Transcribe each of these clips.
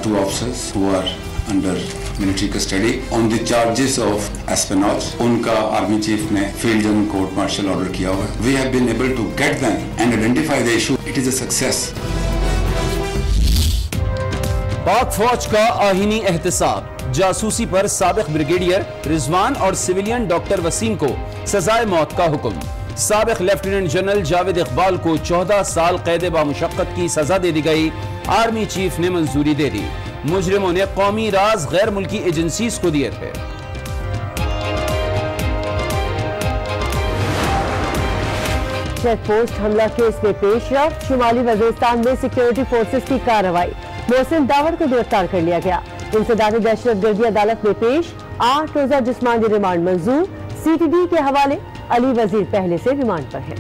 2 officers who are under military custody on the charges of espionage. उनका army chief ने field and court martial order किया हुआ है. We have been able to get them and identify the issue. It is a success. पाक फौज का आहीनी एहतसाब. जासूसी पर साबिक ब्रिगेडियर रिजवान और सिविलियन डॉक्टर वसीम को सजाए मौत का हुक्म. साबिक लेफ्टिनेंट जनरल जावेद इकबाल को 14 साल कैद बामुशक्कत की सजा दे दी गई. आर्मी चीफ ने मंजूरी दे दी. मुजरिमों ने कौमी राज गैर मुल्की एजेंसीज को दिए थे. चेक पोस्ट हमला केस में पेशरफ. शुमाली वजीरिस्तान में सिक्योरिटी फोर्सेस की कार्रवाई. मोहसिन दावर को गिरफ्तार कर लिया गया. इंसदाद दहशतगर्दी अदालत में पेश. 8 रोजा जिस्मानी रिमांड मंजूर. CTD के हवाले. अली वजीर पहले से रिमांड पर है.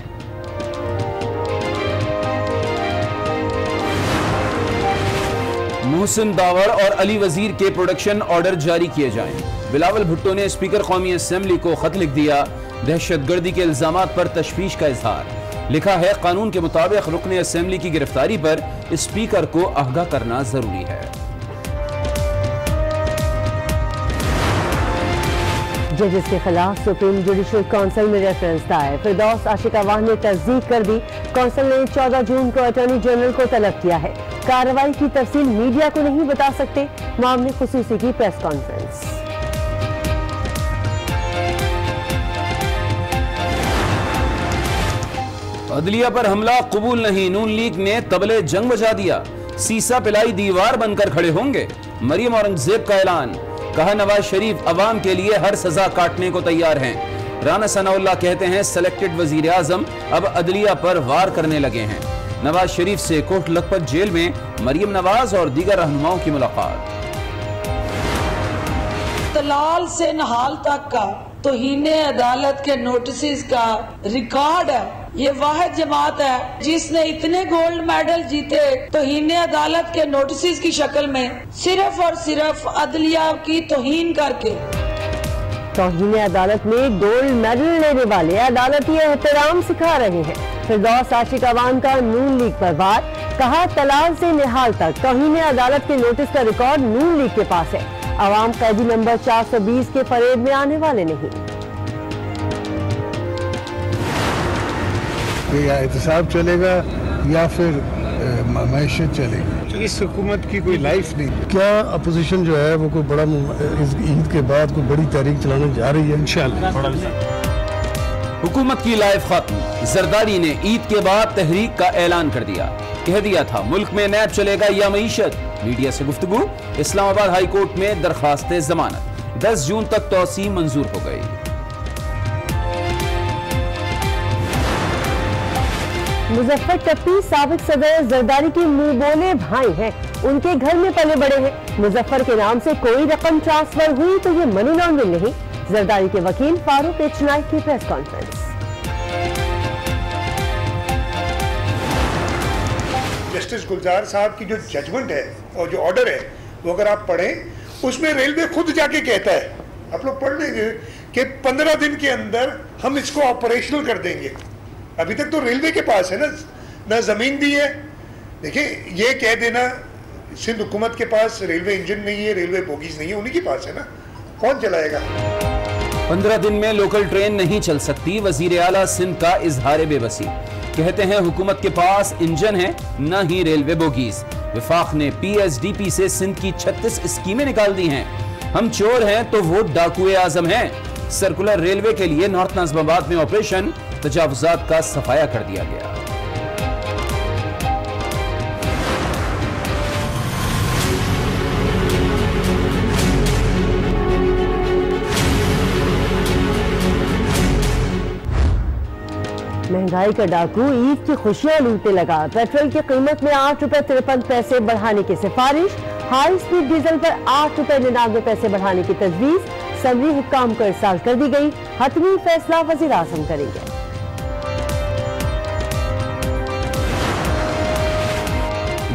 मोहसिन दावर और अली वजीर के प्रोडक्शन ऑर्डर जारी किए जाएं. बिलावल भुट्टो ने स्पीकर कौमी असेंबली को खत लिख दिया. दहशतगर्दी के इल्जामात पर तशवीश का इजहार. लिखा है, कानून के मुताबिक रुकने असेंबली की गिरफ्तारी पर स्पीकर को आगाह करना जरूरी है. जजेस के खिलाफ सुप्रीम जुडिशल काउंसिल में रेफरेंस दायर. फिरदौस आशिक अवान ने तस्दीक कर दी. काउंसिल ने 14 जून को अटॉर्नी जनरल को तलब किया है. कार्रवाई की तफसील मीडिया को नहीं बता सकते. मामले खुसूसी की प्रेस कॉन्फ्रेंस. अदलिया पर हमला कबूल नहीं. नून लीग ने तबले जंग बजा दिया. सीसा पिलाई दीवार बनकर खड़े होंगे. मरियम औरंगजेब का ऐलान. कहा, नवाज शरीफ अवाम के लिए हर सजा काटने को तैयार हैं. राना सनाउल्लाह कहते हैं, सेलेक्टेड वजीर आजम अब अदलिया पर वार करने लगे हैं. नवाज शरीफ से कोट लखपत जेल में मरियम नवाज और दीगर रहनुमाओं की मुलाकात. तलाल से नहाल तक का तौहीने अदालत के नोटिस का रिकॉर्ड है. ये वाहिद जमात है जिसने इतने गोल्ड मेडल जीते तौहीने अदालत के नोटिस की शक्ल में, सिर्फ और सिर्फ अदलिया की तौहीन करके. तौहीने अदालत में गोल्ड मेडल लेने वाले अदालती एहतराम सिखा रहे हैं. फिरदौस आशिक अवान का नून लीग पर वार. कहा, तलाल से निहाल तक तौहीने अदालत के नोटिस का रिकॉर्ड नून लीग के पास है. अवाम कैदी नंबर 420 के फरेब में आने वाले नहीं. या एहतसाब चलेगा या फिर मैशत चलेगी. इस हुकूमत की कोई लाइफ नहीं. क्या अपोजिशन जो है वो कोई बड़ा इस ईद के बाद कोई बड़ी तहरीक चलाने जा रही है? इंशाअल्लाह. हुकूमत की लाइफ खत्म. जरदारी ने ईद के बाद तहरीक का ऐलान कर दिया. कह दिया था, मुल्क में नैब चलेगा या मईशत. मीडिया से गुफ्तगू. इस्लामाबाद हाई कोर्ट में दरखास्त जमानत. 10 जून तक तौसीह मंजूर हो गई. मुजफ्फर टप्पी साबिक सदर जरदारी के मुंह बोले भाई हैं. उनके घर में पले बड़े हैं. मुजफ्फर के नाम से कोई रकम ट्रांसफर हुई तो ये मनी लॉन्ड्रिंग नहीं. जरदारी के वकील फारूक एच नाइक की प्रेस कॉन्फ्रेंस. जस्टिस गुलजार साहब की जो जजमेंट है और जो ऑर्डर है वो अगर आप पढ़ें, उसमें रेलवे खुद जाके कहता है, आप लोग पढ़ लेंगे, कि 15 दिन के अंदर हम इसको ऑपरेशनल कर देंगे. अभी तक तो रेलवे के पास है ना जमीन भी है. देखिए, ये कह देना सिंध हुकूमत के पास रेलवे इंजन नहीं है, रेलवे बोगीज नहीं है, उन्हीं के पास है ना. कौन चलाएगा? 15 दिन में लोकल ट्रेन नहीं चल सकती. वजीर आला सिंध का इजहार बेबसी. कहते हैं, हुकूमत के पास इंजन है न ही रेलवे बोगीज. विफाक ने PSDP से सिंध की 36 स्कीमें निकाल दी हैं. हम चोर हैं तो वो डाकुए आजम हैं. सर्कुलर रेलवे के लिए नॉर्थ नाज़िमाबाद में ऑपरेशन. तजावुजात का सफाया कर दिया गया. महंगाई का डाकू ईद की खुशियां लूटने लगा. पेट्रोल की कीमत में 8 रुपए 53 पैसे बढ़ाने की सिफारिश. हाई स्पीड डीजल पर 8 रुपए 99 पैसे बढ़ाने की तजवीज. सदरी हुक्काम को इरसाल कर दी गई. हतमी फैसला वजीर आजम करेंगे.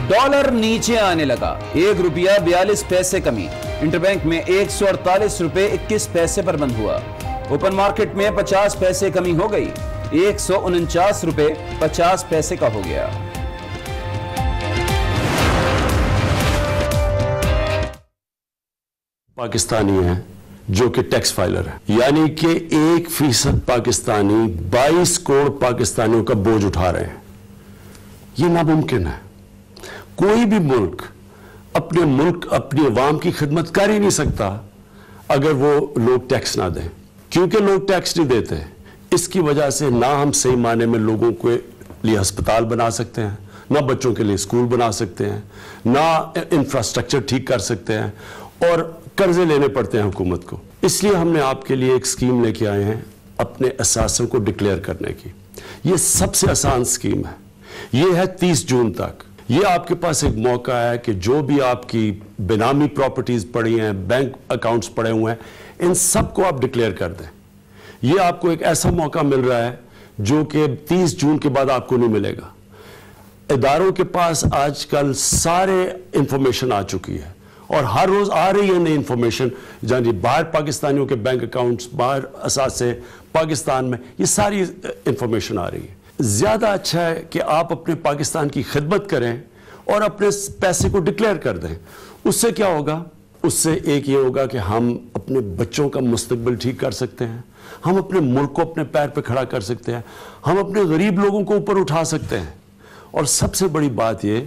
डॉलर नीचे आने लगा. 1 रुपया 42 पैसे कमी. इंटरबैंक में 148 रुपए 21 पैसे पर बंद हुआ. ओपन मार्केट में 50 पैसे कमी हो गई. 149 रुपए 50 पैसे का हो गया. पाकिस्तानी हैं जो कि टैक्स फाइलर है, यानी कि 1% पाकिस्तानी 22 करोड़ पाकिस्तानियों का बोझ उठा रहे हैं। ये नामुमकिन है। कोई भी मुल्क अपनी अवाम की खिदमत कर ही नहीं सकता अगर वो लोग टैक्स ना दें, क्योंकि लोग टैक्स नहीं देते। इसकी वजह से ना हम सही मायने में लोगों के लिए अस्पताल बना सकते हैं, ना बच्चों के लिए स्कूल बना सकते हैं, ना इंफ्रास्ट्रक्चर ठीक कर सकते हैं, और कर्जे लेने पड़ते हैं हुकूमत को। इसलिए हमने आपके लिए एक स्कीम लेके आए हैं अपने असासों को डिक्लेयर करने की। ये सबसे आसान स्कीम है। ये है 30 जून तक। ये आपके पास एक मौका है कि जो भी आपकी बेनामी प्रॉपर्टीज पड़ी हैं, बैंक अकाउंट्स पड़े हुए हैं, इन सबको आप डिक्लेयर कर दें। ये आपको एक ऐसा मौका मिल रहा है जो कि 30 जून के बाद आपको नहीं मिलेगा। इदारों के पास आजकल सारे इंफॉर्मेशन आ चुकी है और हर रोज आ रही है नई इंफॉर्मेशन, यानी बाहर पाकिस्तानियों के बैंक अकाउंट्स, बाहर असासे पाकिस्तान में, ये सारी इंफॉर्मेशन आ रही है। ज्यादा अच्छा है कि आप अपने पाकिस्तान की खिदमत करें और अपने पैसे को डिक्लेयर कर दें। उससे क्या होगा? उससे एक ये होगा कि हम अपने बच्चों का मुस्तकबिल ठीक कर सकते हैं, हम अपने मुल्क को अपने पैर पे खड़ा कर सकते हैं, हम अपने गरीब लोगों को ऊपर उठा सकते हैं, और सबसे बड़ी बात ये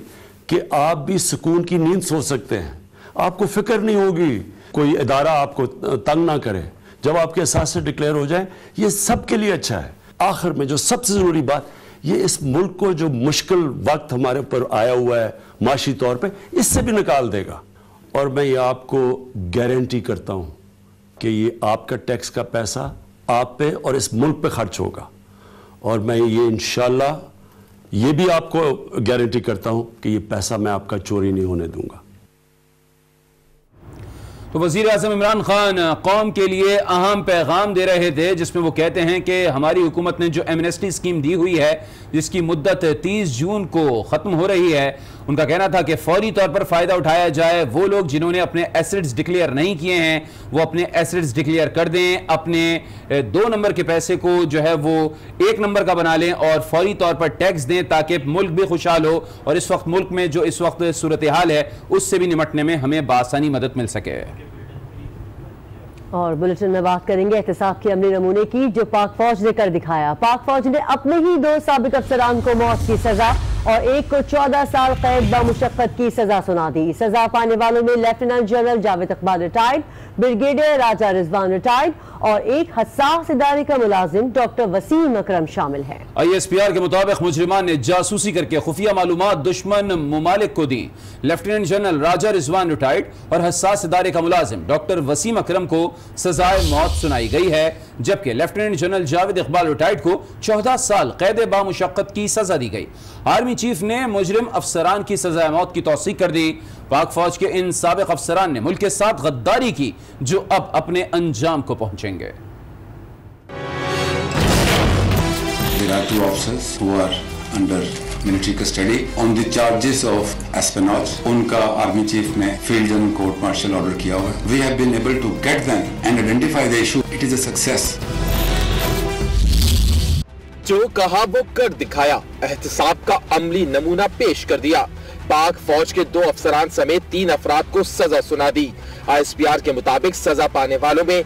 कि आप भी सुकून की नींद सो सकते हैं। आपको फिक्र नहीं होगी, कोई इदारा आपको तंग ना करे जब आपके असासे डिक्लेयर हो जाए। ये सबके लिए अच्छा है। आखिर में जो सबसे जरूरी बात, ये इस मुल्क को जो मुश्किल वक्त हमारे ऊपर आया हुआ है माशी तौर पे, इससे भी निकाल देगा। और मैं ये आपको गारंटी करता हूं कि ये आपका टैक्स का पैसा आप पे और इस मुल्क पे खर्च होगा। और मैं ये इंशाल्लाह ये भी आपको गारंटी करता हूं कि ये पैसा मैं आपका चोरी नहीं होने दूंगा। तो वज़ीर आज़म इमरान खान कौम के लिए अहम पैगाम दे रहे थे, जिसमें वो कहते हैं कि हमारी हुकूमत ने जो एमनेस्टी स्कीम दी हुई है, जिसकी मुद्दत 30 जून को ख़त्म हो रही है, उनका कहना था कि फौरी तौर पर फ़ायदा उठाया जाए। वो लोग जिन्होंने अपने एसेट्स डिक्लेयर नहीं किए हैं वो अपने एसेट्स डिक्लेयर कर दें, अपने 2 नंबर के पैसे को जो है वो 1 नंबर का बना लें और फौरी तौर पर टैक्स दें, ताकि मुल्क भी खुशहाल हो और इस वक्त मुल्क में जो इस वक्त सूरत हाल है उससे भी निपटने में हमें बासानी मदद मिल सके। और बुलेटिन में बात करेंगे एहतसाब के अमली नमूने की जो पाक फौज ने कर दिखाया। पाक फौज ने अपने ही 2 साबिक अफसरान को मौत की सजा और एक को 14 साल कैद बामुशक्कत की सजा सुना दी। सजा पाने वालों में lieutenant general Javed Iqbal retired, brigadier Raja Rizwan retired और एक हसास इदारे का मुलाजिम डॉक्टर वसीम अकरम शामिल है। ISPR के मुताबिक मुजरिमान ने जासूसी करके खुफिया मालूमात दुश्मन मुमालिक को दी। लेफ्टिनेंट जनरल राजा रिजवान रिटायर्ड और हसास इदारे का मुलाजिम डॉक्टर वसीम अकरम को सजाए मौत सुनाई गई है, जबकि lieutenant general Javed Iqbal retired को 14 साल कैद बामुशक्कत की सजा दी गई। आर्मी चीफ ने मुजरिम अफसरान की सजाए मौत की तौसीक कर दी। पाक फौज के इन साबिक अफसरान ने मुल्क के साथ गद्दारी की, जो अब अपने अंजाम को पहुंचेंगे। There are 2 officers who are under military custody on the charges of espionage. उनका आर्मी चीफ ने field general court martial order किया हुआ है। We have been able to get them and identify the issue. It is a success. जो कहा वो कर दिखाया, एहतसाब का अमली नमूना पेश कर दिया। पाक फौज के 2 अफसरान समेत 3 अफराद को सजा सुना दी। ISPR के मुताबिक सजा पाने वालों में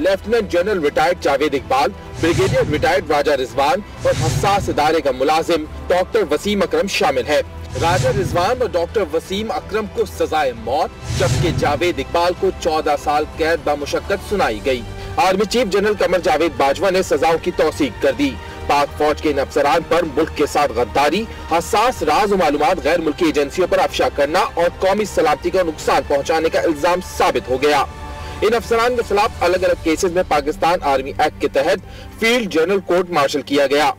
lieutenant general retired Javed Iqbal, brigadier retired Raja Rizwan और हसास इदारे का मुलाजिम डॉक्टर वसीम अकरम शामिल है। राजा रिजवान और डॉक्टर वसीम अकरम को सजाए मौत, जबकि जावेद इकबाल को 14 साल कैद बामुशक्कत सुनाई गई। Army chief general Qamar Javed Bajwa ने सजाओं की तौसीक कर दी। पाक फौज के इन अफसरान पर मुल्क के साथ गद्दारी, हसास राज और मालूमात गैर मुल्की एजेंसियों पर अफशा करना और कौमी सलामती को नुकसान पहुँचाने का इल्जाम साबित हो गया। इन अफसरान के खिलाफ अलग अलग केसेस में पाकिस्तान आर्मी एक्ट के तहत फील्ड जनरल कोर्ट मार्शल किया गया।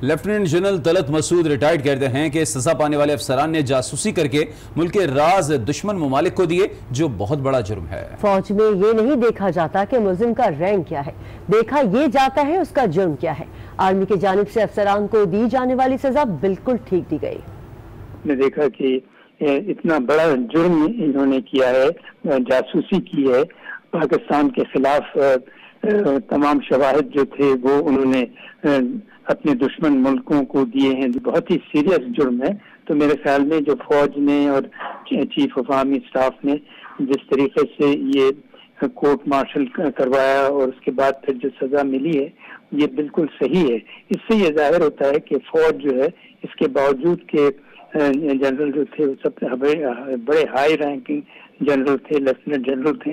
Lieutenant general Talat Masood retired कहते हैं कि सजा पाने वाले अफसरान ने जासूसी करके मुल्क के राज दुश्मन मुमालिक को दिए, जो बहुत बड़ा जुर्म है। फौज में ये नहीं देखा जाता कि मुल्जिम का रैंक क्या है, देखा ये जाता है उसका जुर्म क्या है। आर्मी की जानिब से अफसरान को दी जाने वाली सजा बिल्कुल ठीक दी गई। ने देखा कि इतना बड़ा जुर्म इन्होंने किया है, जासूसी की है, पाकिस्तान के खिलाफ तमाम शवाहिद जो थे वो उन्होंने अपने दुश्मन मुल्कों को दिए हैं, बहुत ही सीरियस जुर्म है। तो मेरे ख्याल में जो फौज ने और चीफ ऑफ आर्मी स्टाफ ने जिस तरीके से ये कोर्ट मार्शल करवाया और उसके बाद फिर जो सजा मिली है ये बिल्कुल सही है। इससे ये जाहिर होता है कि फौज जो है इसके बावजूद के जनरल जो थे सब बड़े हाई रैंकिंग जनरल थे, लेफ्टिनेंट जनरल थे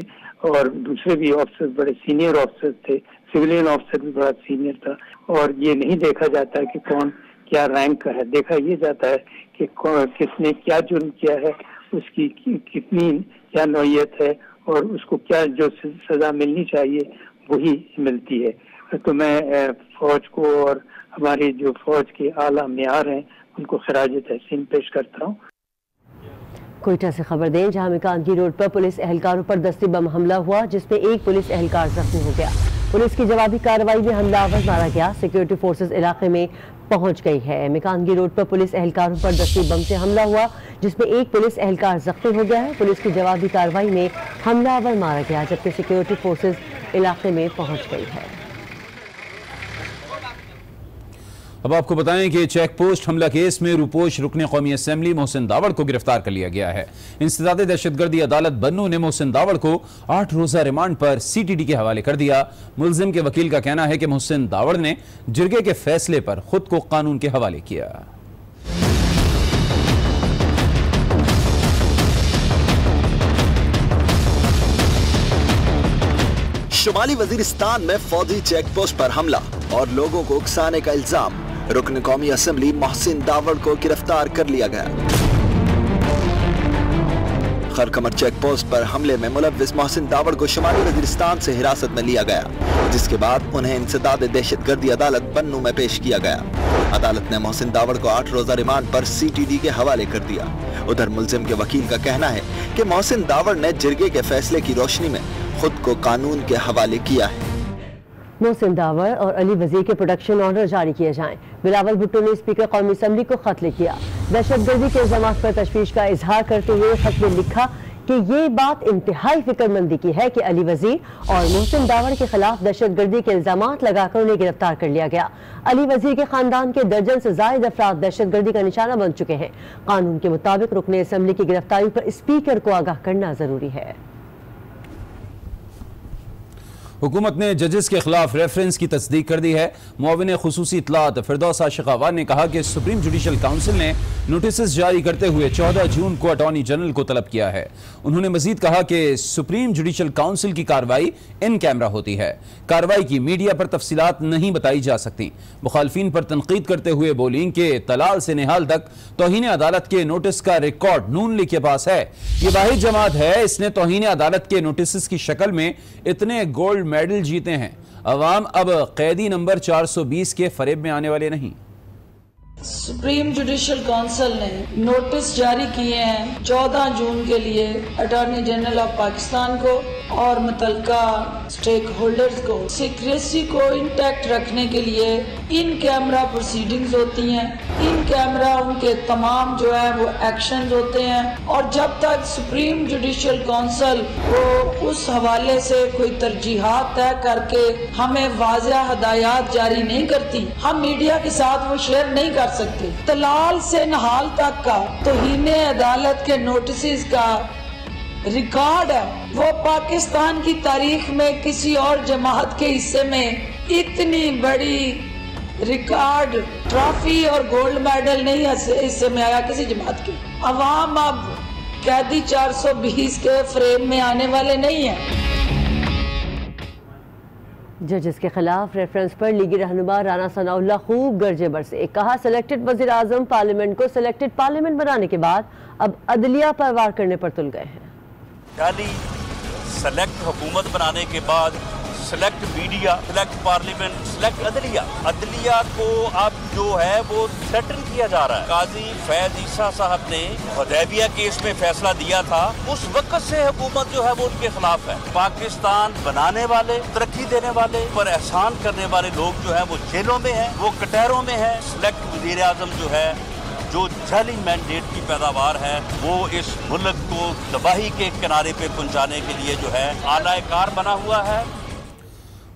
और दूसरे भी ऑफिसर बड़े सीनियर ऑफिसर थे, सिविलियन ऑफिसर भी बड़ा सीनियर था। और ये नहीं देखा जाता कि कौन क्या रैंक का है, देखा ये जाता है कि किसने क्या जुर्म किया है, उसकी कितनी क्या नौयत है और उसको क्या जो सजा मिलनी चाहिए वही मिलती है। तो मैं फौज को और हमारी जो फौज के आला मेयार हैं उनको खराज तहसीन पेश करता हूँ। कोयटा से खबर दें, जहां मिकानगी रोड पर पुलिस एहलकारों पर दस्ती बम हमला हुआ जिसमें एक पुलिस एहलकार जख्मी हो गया। पुलिस की जवाबी कार्रवाई में हमलावर मारा गया। सिक्योरिटी फोर्सेस इलाके में पहुंच गई है। मिकानगी रोड पर पुलिस एहलकारों पर दस्ती बम से हमला हुआ जिसमें एक पुलिस एहलकार जख्मी हो गया है। पुलिस की जवाबी कार्रवाई में हमलावर मारा गया जबकि सिक्योरिटी फोर्सेस इलाके में पहुंच गई है। अब आपको बताएं कि चेक पोस्ट हमला केस में रूपोश रुकने कौमी असेंबली मोहसिन दावड़ को गिरफ्तार कर लिया गया है। इंसदादे दहशतगर्दी अदालत बन्नू ने मोहसिन दावड़ को 8 रोजा रिमांड पर CTD के हवाले कर दिया। मुलजिम के वकील का कहना है कि मोहसिन दावड़ ने जिरगे के फैसले पर खुद को कानून के हवाले किया। शुमाली वजीरिस्तान में फौजी चेक पोस्ट पर हमला और लोगों को उकसाने का इल्जाम। रुकन कौमी असेंबली मोहसिन दावड़ को गिरफ्तार कर लिया गया। खरकमर चेक पोस्ट पर हमले में मुलव्विस मोहसिन दावड़ को शुमाली वजीरिस्तान से हिरासत में लिया गया जिसके बाद उन्हें इंसदाद दहशतगर्दी अदालत बन्नू में पेश किया गया। अदालत ने मोहसिन दावड़ को 8 रोजा रिमांड पर CTD के हवाले कर दिया। उधर मुलजिम के वकील का कहना है कि मोहसिन दावड़ ने जिरगे के फैसले की रोशनी में खुद को कानून के हवाले किया है। मोहसिन दावड़ और अली वजीर के प्रोटेक्शन ऑर्डर जारी किए जाएं। बिलावल भुट्टो ने स्पीकर कौमी असेंबली को खत लिख दिया। दहशतगर्दी के इल्जामात पर तशवीश का इजहार करते हुए खत में लिखा कि ये बात इंतहाई फिक्रमंदी की है कि अली वजीर और मोहसिन दावड़ के खिलाफ दहशतगर्दी के इल्जामात लगाकर उन्हें गिरफ्तार कर लिया गया। अली वजीर के खानदान के दर्जन से जायद अफराद दहशतगर्दी का निशाना बन चुके हैं। कानून के मुताबिक रुकने असेंबली की गिरफ्तारी पर स्पीकर को आगाह करना जरूरी है। हुकूमत ने जजेस के खिलाफ रेफरेंस की तस्दीक कर दी है। मुआविन खुसूसी इत्तलात फिरदौस आशिक अवान ने कहा कि सुप्रीम जुडिशल काउंसिल ने नोटिस जारी करते हुए 14 जून को अटॉर्नी जनरल को तलब किया है। उन्होंने मजीद कहा कि सुप्रीम जुडिशल काउंसिल की कार्रवाई इन कैमरा होती है। कार्रवाई की मीडिया पर तफसीलात नहीं बताई जा सकती। मुखालफिन पर तनकीद करते हुए बोली कि तलाल से निहाल तक तौहीन अदालत के नोटिस का रिकॉर्ड नून लीग के पास है। ये वाहिद जमात है इसने तौहीन अदालत के नोटिस की शक्ल में इतने गोल्ड मेडल जीते हैं। अवाम अब कैदी नंबर 420 के फरेब में आने वाले नहीं। सुप्रीम जुडिशल काउंसिल ने नोटिस जारी किए हैं 14 जून के लिए अटॉर्नी जनरल ऑफ पाकिस्तान को और मुतल्लिका स्टेक होल्डर्स को। सीक्रेसी को इंटैक्ट रखने के लिए इन कैमरा प्रोसीडिंग्स होती हैं। इन कैमरा उनके तमाम जो है वो एक्शंस होते हैं और जब तक सुप्रीम जुडिशल काउंसिल को उस हवाले से कोई तरजीहात तय करके हमें वाज़ेह हदायत जारी नहीं करती, हम मीडिया के साथ वो शेयर नहीं कर सकते। तलाल से नहाल तक का तौहीन अदालत के नोटिस का रिकॉर्ड है वो पाकिस्तान की तारीख में किसी और जमात के हिस्से में इतनी बड़ी रिकॉर्ड ट्रॉफी और गोल्ड मेडल नहीं हिस्से में आया किसी जमात के। अवाम अब कैदी 420 के फ्रेम में आने वाले नहीं है। जजेस के खिलाफ रेफरेंस पर लीगी रहनुमा राना सनाउल्लाह खूब गरजे बरसे। कहा सिलेक्टेड वजीर आजम पार्लियामेंट को सिलेक्टेड पार्लियामेंट बनाने के बाद अब अदलिया पर वार करने पर तुल गए हैं। सेलेक्ट हुकूमत बनाने के बाद select media, select parliament, select अदलिया, अदलिया को अब जो है वो थ्रेटन किया जा रहा है। काजी फैज ईसा साहब ने हुदैबिया केस में फैसला दिया था, उस वक्त से हुकूमत जो है वो उनके खिलाफ है। पाकिस्तान बनाने वाले, तरक्की देने वाले पर एहसान करने वाले लोग जो है वो जेलों में है, वो कटहरों में है। सेलेक्ट वजीर आजम जो है जो जाली मैंडेट की पैदावार है वो इस मुल्क को तबाही के किनारे पे पहुंचाने के लिए जो है आलाकार बना हुआ है।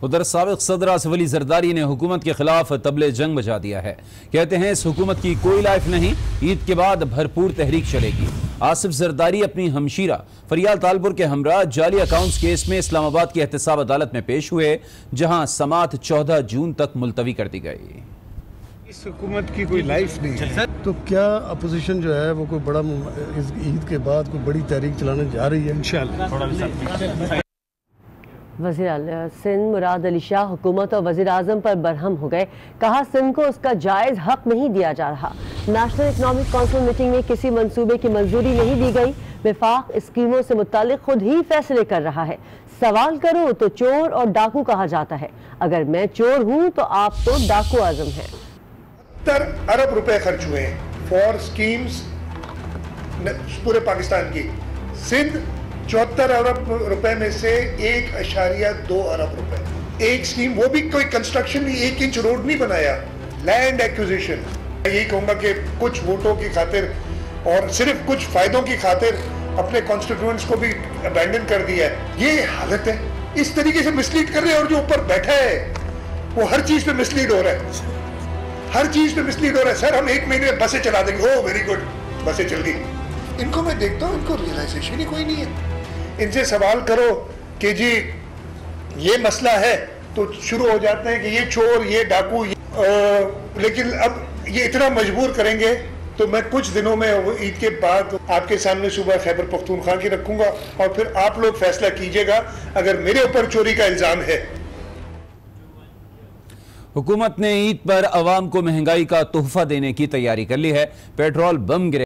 उधर साबिक सदर आसिफ अली जरदारी ने हुकूमत के खिलाफ तबले जंग बजा दिया है। कहते हैं इस हुकूमत की कोई लाइफ नहीं, ईद के बाद भरपूर तहरीक चलेगी। आसिफ जरदारी अपनी हमशीरा फरियाल तालपुर के हमरा जाली अकाउंट्स केस में इस्लामाबाद की एहतसाब अदालत में पेश हुए, जहां समात 14 जून तक मुलतवी कर दी गई। इस हुकूमत की कोई लाइफ नहीं है, तो क्या अपोजिशन जो है वो कोई बड़ा इस ईद के बाद कोई बड़ी तहरीक चलाने जा रही है इंशाअल्लाह। वज़ीर सिंध मुराद अली शाह हुकूमत और वज़ीर आज़म पर बरहम हो गए। कहा सिंध को उसका जायज़ हक नहीं दिया जा रहा। नेशनल इकनॉमिक काउंसिल मीटिंग में किसी मंसूबे की मंजूरी नहीं दी गई। वफाक स्कीमों से मुतालिक खुद ही फैसले कर रहा है। सवाल करो तो चोर और डाकू कहा जाता है। अगर मैं चोर हूँ तो आप तो डाकू आज़म हैं। 70 अरब रुपए खर्च हुए हैं फॉर स्कीम्स पूरे पाकिस्तान की। सिंध 74 अरब रुपए में से 1.2 अरब रुपए एक स्कीम, वो भी कोई कंस्ट्रक्शन नहीं, 1 इंच रोड नहीं बनाया। लैंड एक्विजिशन, यही कहूंगा कि कुछ वोटों की खातिर और सिर्फ कुछ फायदों की खातिर अपने कॉन्स्टिट्यूएंट्स को भी अबैंडन कर दिया है। ये हालत है, इस तरीके से मिसलीड कर रहे हैं। और जो ऊपर बैठा है वो हर चीज पे मिसलीड हो रहा है, हर चीज पे मिसलीड हो रहा है। सर हम 1 महीने में बसें चला देंगे, ओह वेरी गुड, बसें चल गई। इनको मैं देखता हूँ, इनको रियलाइजेशन ही कोई नहीं है। इनसे सवाल करो कि जी ये मसला है तो शुरू हो जाते हैं कि ये चोर, ये डाकू, लेकिन अब ये इतना मजबूर करेंगे तो मैं कुछ दिनों में ईद के बाद आपके सामने सुबह खैबर पख्तूनख्वा की रखूंगा और फिर आप लोग फैसला कीजिएगा अगर मेरे ऊपर चोरी का इल्जाम है। हुकूमत ने ईद पर अवाम को महंगाई का तोहफा देने की तैयारी कर ली है। पेट्रोल बम गिरे